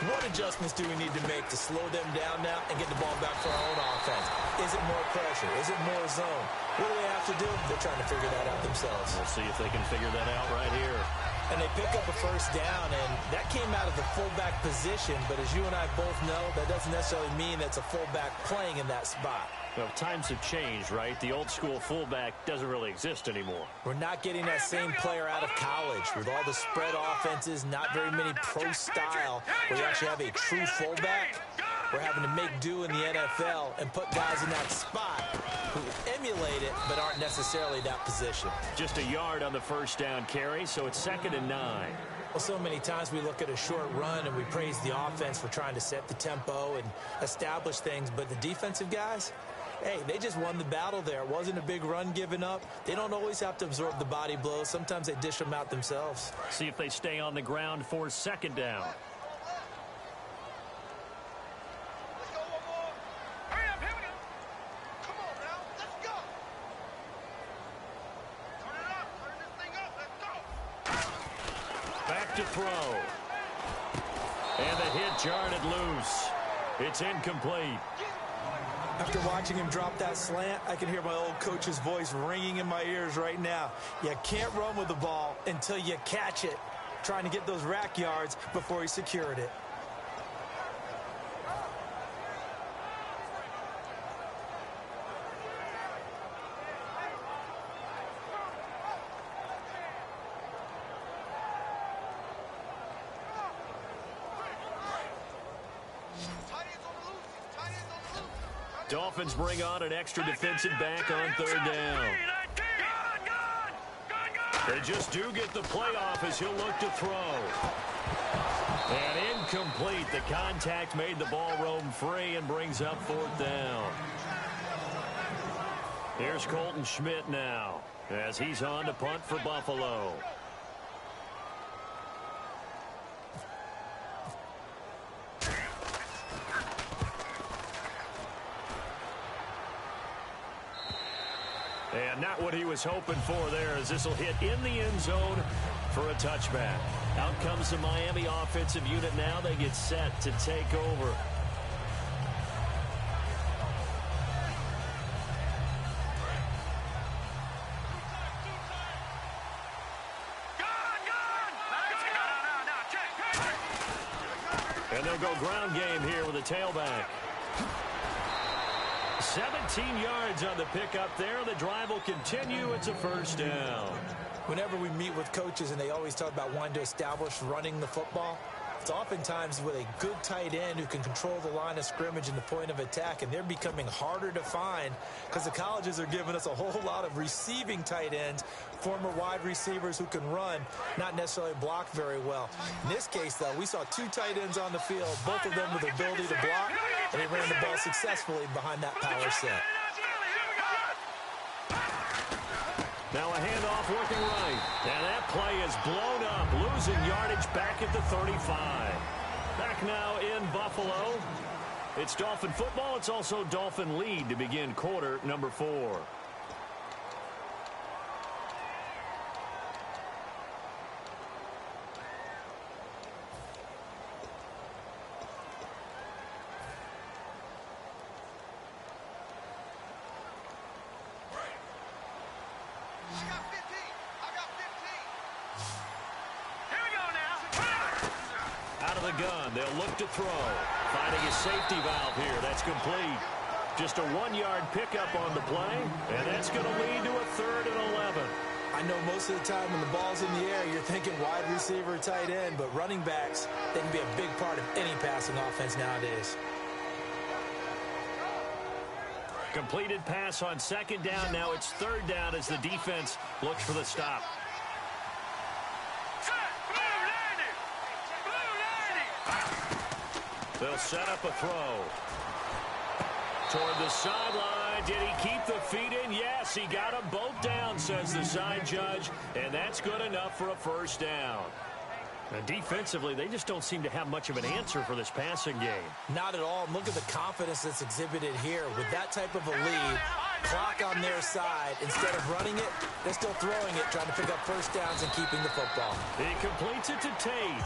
What adjustments do we need to make to slow them down now and get the ball back for our own offense? Is it more pressure? Is it more zone? What do they have to do? They're trying to figure that out themselves. We'll see if they can figure that out right here. And they pick up a first down, and that came out of the fullback position. But as you and I both know, that doesn't necessarily mean that's a fullback playing in that spot. Well, times have changed, right? The old school fullback doesn't really exist anymore. We're not getting that same player out of college with all the spread offenses, not very many pro style, where you actually have a true fullback. We're having to make do in the NFL and put guys in that spot who emulate it but aren't necessarily that position. Just a yard on the first down carry, so it's 2nd and 9. Well, so many times we look at a short run and we praise the offense for trying to set the tempo and establish things, but the defensive guys, hey, they just won the battle there. It wasn't a big run given up. They don't always have to absorb the body blows. Sometimes they dish them out themselves. See if they stay on the ground for 2nd down. Back to throw. And the hit jarred loose. It's incomplete. After watching him drop that slant, I can hear my old coach's voice ringing in my ears right now. You can't run with the ball until you catch it. Trying to get those rack yards before he secured it. Dolphins bring on an extra defensive back on 3rd down. They just do get the playoff as he'll look to throw. And incomplete. The contact made the ball roam free and brings up 4th down. Here's Colton Schmidt now as he's on to punt for Buffalo. And not what he was hoping for there, as this will hit in the end zone for a touchback. Out comes the Miami offensive unit now. They get set to take over. And they'll go ground game here with a tailback. 17 yards on the pickup there. The drive will continue. It's a first down. Whenever we meet with coaches and they always talk about wanting to establish running the football, it's oftentimes with a good tight end who can control the line of scrimmage and the point of attack, and they're becoming harder to find because the colleges are giving us a whole lot of receiving tight ends, former wide receivers who can run, not necessarily block very well. In this case, though, we saw 2 tight ends on the field, both of them with the ability to block, and they ran the ball successfully behind that power set. Now a handoff working right. And that play is blown up, losing yardage back at the 35. Back now in Buffalo. It's Dolphin football. It's also Dolphin lead to begin quarter number 4. Gun. They'll look to throw. Finding a safety valve here. That's complete. Just a 1-yard pickup on the play, and that's going to lead to a 3rd and 11. I know most of the time when the ball's in the air, you're thinking wide receiver, tight end, but running backs, they can be a big part of any passing offense nowadays. Completed pass on 2nd down. Now it's 3rd down as the defense looks for the stop. They'll set up a throw. Toward the sideline. Did he keep the feet in? Yes, he got them both down, says the side judge. And that's good enough for a first down. And defensively, they just don't seem to have much of an answer for this passing game. Not at all. And look at the confidence that's exhibited here. With that type of a lead, clock on their side, instead of running it, they're still throwing it, trying to pick up first downs and keeping the football. He completes it to Tate.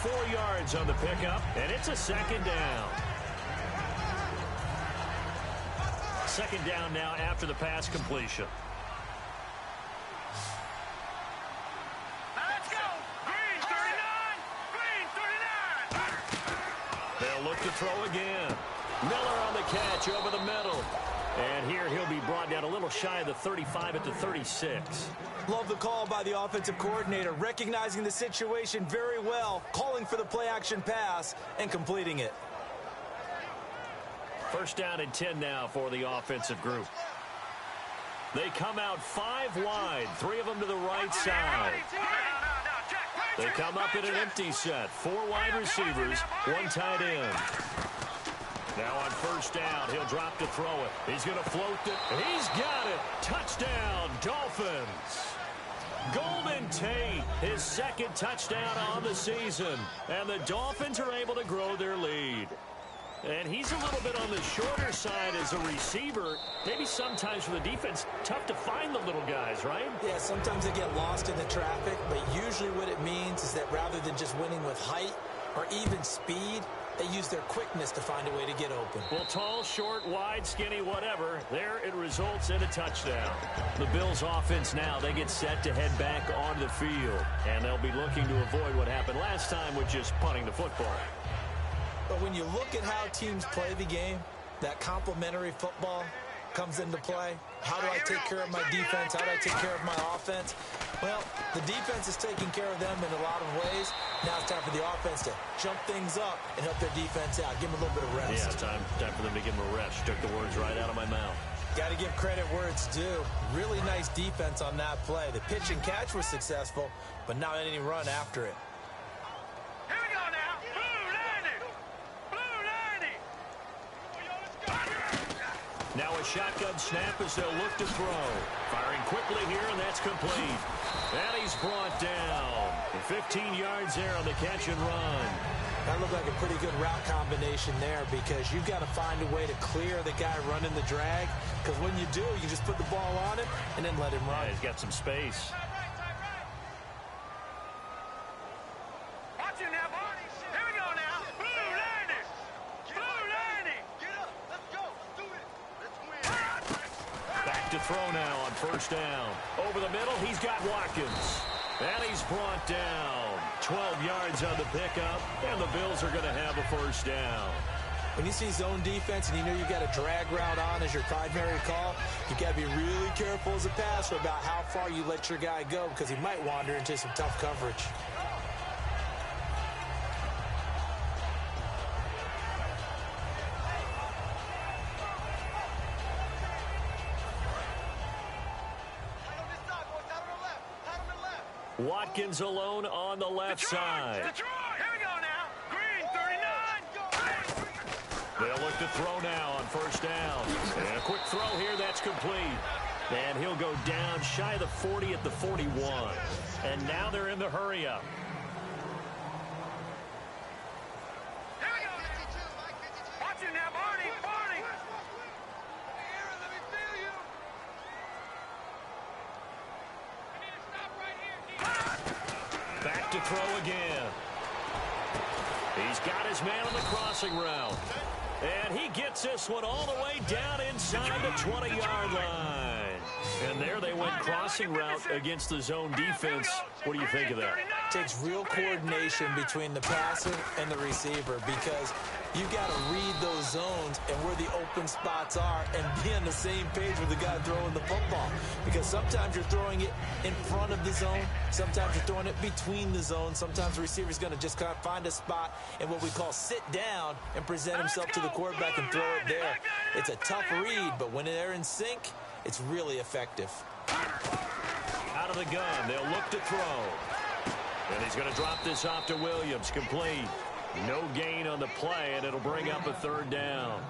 4 yards on the pickup, and it's a second down. Second down now after the pass completion. Let's go. Green 39. Green 39. They'll look to throw again. Miller on the catch over the middle. And here he'll be brought down a little shy of the 35 at the 36. Love the call by the offensive coordinator, recognizing the situation very well, calling for the play-action pass and completing it. First down and 10 now for the offensive group. They come out 5 wide, 3 of them to the right side. They come up in an empty set, 4 wide receivers, 1 tight end. Now on first down, he'll drop to throw it. He's going to float it. He's got it. Touchdown, Dolphins. Golden Tate, his second touchdown on the season. And the Dolphins are able to grow their lead. And he's a little bit on the shorter side as a receiver. Maybe sometimes for the defense, tough to find the little guys, right? Yeah, sometimes they get lost in the traffic, but usually what it means is that rather than just winning with height or even speed, they use their quickness to find a way to get open. Well, tall, short, wide, skinny, whatever, there it results in a touchdown. The Bills offense now, they get set to head back onto the field. And they'll be looking to avoid what happened last time with just punting the football. But when you look at how teams play the game, that complementary football comes into play. How do I take care of my defense? How do I take care of my offense? Well, the defense is taking care of them in a lot of ways. Now it's time for the offense to jump things up and help their defense out. Give them a little bit of rest. Yeah, time for them to give them a rest. Took the words right out of my mouth. Got to give credit where it's due. Really nice defense on that play. The pitch and catch was successful, but not any run after it. Here we go now. Blue 90. Now a shotgun snap as they'll look to throw. Firing quickly here, and that's complete. And he's brought down. 15 yards there on the catch and run. That looked like a pretty good route combination there because you've got to find a way to clear the guy running the drag. Because when you do, you just put the ball on him and then let him run. Yeah, he's got some space. Watch it now, boys. Here we go now. Blue 90. Blue 90. Get up. Let's go. Let's do it. Let's win. Back to throw now on first down. Over the middle, he's got Watkins. And he's brought down. 12 yards on the pickup, and the Bills are going to have a first down. When you see zone defense and you know you've got a drag route on as your primary call, you've got to be really careful as a passer about how far you let your guy go because he might wander into some tough coverage. Watkins alone on the left side. Detroit. Here we go now. Green 39. They'll look to throw now on first down. And a quick throw here, that's complete. And he'll go down shy of the 40 at the 41. And now they're in the hurry up. Here we go now. Watch it now, Barney. Barney. Let me feel you. Back to throw again. He's got his man on the crossing route. And he gets this one all the way down inside the 20-yard line. And there they went crossing route against the zone defense. What do you think of that? It takes real coordination between the passer and the receiver because you've got to read those zones and where the open spots are and be on the same page with the guy throwing the football. Because sometimes you're throwing it in front of the zone. Sometimes you're throwing it between the zones. Sometimes the receiver's going to just kind of find a spot and what we call sit down and present himself to the quarterback and throw it there. It's a tough read, but when they're in sync, it's really effective. Out of the gun, they'll look to throw. And he's going to drop this off to Williams, complete. No gain on the play, and it'll bring up a third down.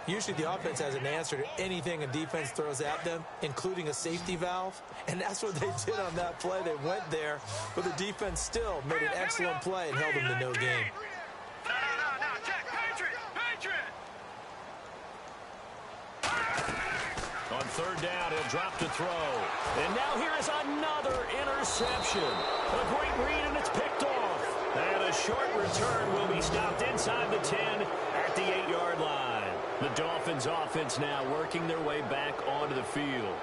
Usually the offense has an answer to anything a defense throws at them, including a safety valve. And that's what they did on that play. They went there, but the defense still made an excellent play and held them to no gain. No, check, Patriot! On third down, he'll drop to throw. And now here is another interception. A great read, and it's picked off. And a short return will be stopped inside the 10 at the 8-yard line. The Dolphins offense now working their way back onto the field.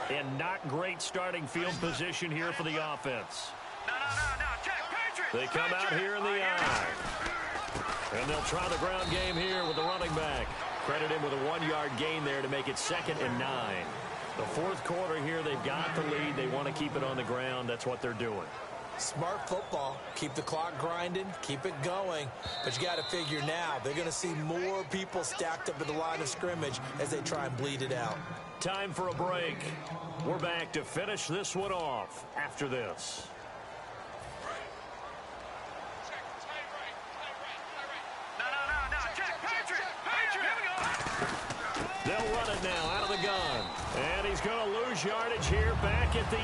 And not great starting field position here for the offense. No, check, Patriot! They come out here in the eye. And they'll try the ground game here with the running back. Credit him with a 1-yard gain there to make it 2nd and 9. The fourth quarter here, they've got the lead. They want to keep it on the ground. That's what they're doing. Smart football. Keep the clock grinding. Keep it going. But you got to figure now, they're going to see more people stacked up at the line of scrimmage as they try and bleed it out. Time for a break. We're back to finish this one off after this. No, check, Patriot! They'll run it now out of the gun. And he's going to lose yardage here back at the 8.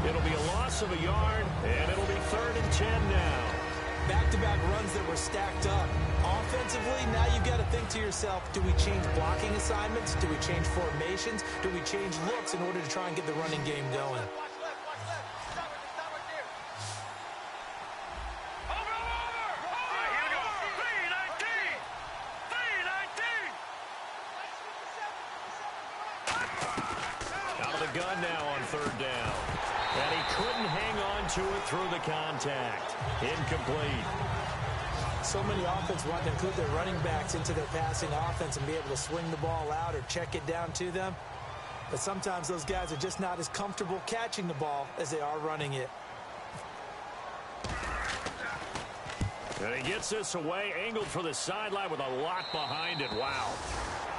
It'll be a loss of a yard, and it'll be 3rd and 10 now. Back-to-back runs that were stacked up. Offensively, now you've got to think to yourself, do we change blocking assignments? Do we change formations? Do we change looks in order to try and get the running game going? Watch left. Stop right there. Over! All right, here we go. 319! Out of the gun now on 3rd down. And he couldn't hang on to it through the contact. Incomplete. So many offenses want to include their running backs into their passing offense and be able to swing the ball out or check it down to them. But sometimes those guys are just not as comfortable catching the ball as they are running it. And he gets this away, angled for the sideline with a lot behind it. Wow.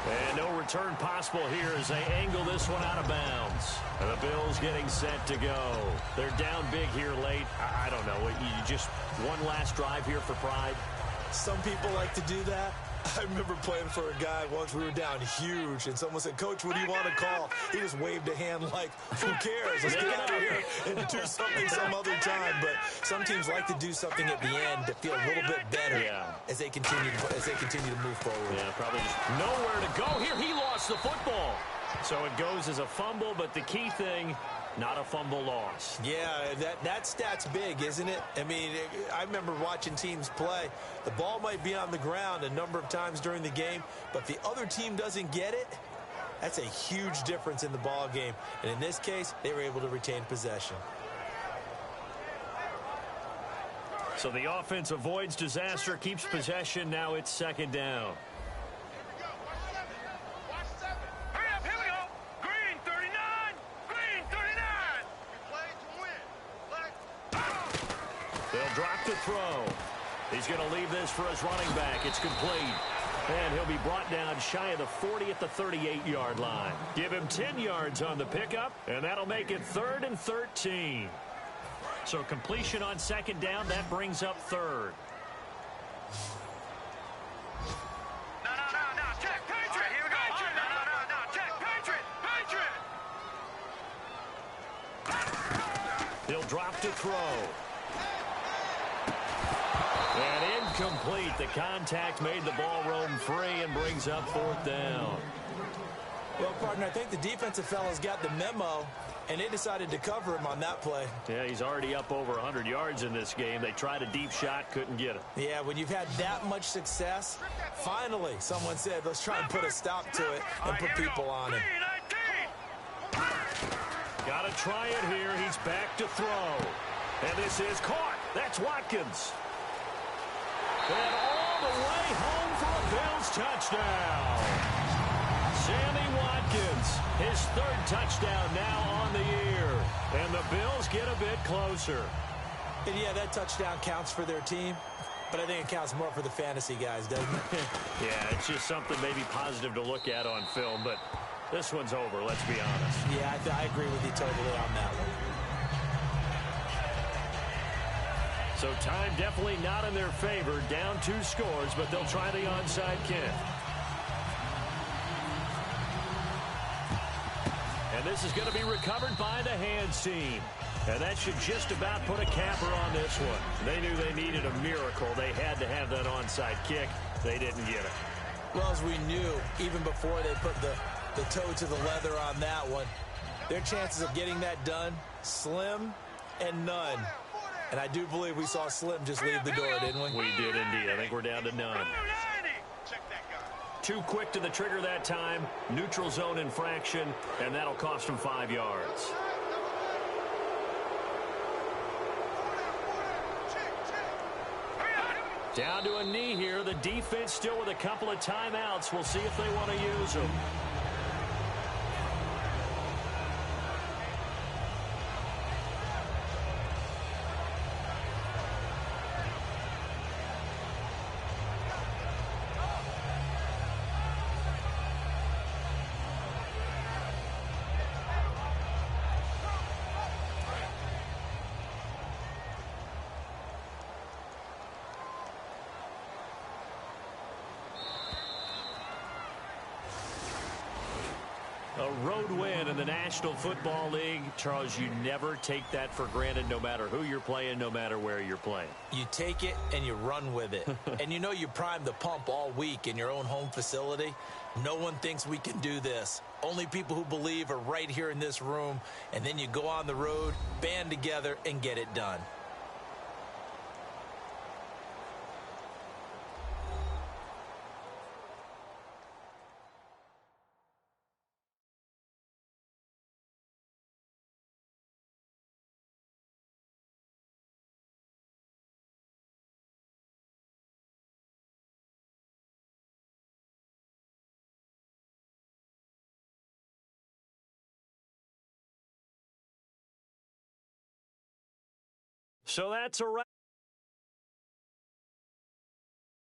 And no return possible here as they angle this one out of bounds. And the Bills getting set to go. They're down big here late. I don't know. You just one last drive here for pride? Some people like to do that. I remember playing for a guy once. We were down huge, and someone said, "Coach, what do you want to call?" He just waved a hand like, "Who cares? Let's get out of here and do something some other time." But some teams like to do something at the end to feel a little bit better as they continue to move forward. Yeah, probably just nowhere to go here. He lost the football. So it goes as a fumble, but the key thing, not a fumble loss. Yeah, that stat's big, isn't it? I mean, I remember watching teams play. The ball might be on the ground a number of times during the game, but if the other team doesn't get it, that's a huge difference in the ball game. And in this case, they were able to retain possession. So the offense avoids disaster, keeps possession. Now it's 2nd down. They'll drop the throw. He's going to leave this for his running back. It's complete. And he'll be brought down shy of the 40 at the 38-yard line. Give him 10 yards on the pickup, and that'll make it 3rd and 13. So completion on 2nd down, that brings up 3rd. No, check, Patriot! Here we go. No, check, Patriot! He'll drop to throw. And incomplete. The contact made the ball roam free and brings up 4th down. Well, partner, I think the defensive fellas got the memo, and they decided to cover him on that play. Yeah, he's already up over 100 yards in this game. They tried a deep shot, couldn't get it. Yeah, when you've had that much success, finally someone said, let's try and put a stop to it and put people on him. Got to try it here. He's back to throw. And this is caught. That's Watkins. And all the way home for a Bills touchdown. Sammy Watkins, his 3rd touchdown now on the year. And the Bills get a bit closer. And yeah, that touchdown counts for their team. but I think it counts more for the fantasy guys, doesn't it? Yeah, it's just something maybe positive to look at on film, but this one's over, let's be honest. Yeah, I agree with you totally on that one. So time definitely not in their favor. Down 2 scores, but they'll try the onside kick. And this is going to be recovered by the hands team. And that should just about put a capper on this one. They knew they needed a miracle. They had to have that onside kick. They didn't get it. Well, as we knew, even before they put the toe to the leather on that one, their chances of getting that done, slim and none. And I do believe we saw Slim just leave the door, didn't we? We did indeed. I think we're down to none. Too quick to the trigger that time. Neutral zone infraction, and that'll cost him 5 yards. Down to a knee here. The defense still with a couple of timeouts. We'll see if they want to use them. A road win in the National Football League. Charles, you never take that for granted, no matter who you're playing, no matter where you're playing. You take it and you run with it. And you know you primed the pump all week in your own home facility. No one thinks we can do this. Only people who believe are right here in this room. And then you go on the road, band together, and get it done. So that's a wrap.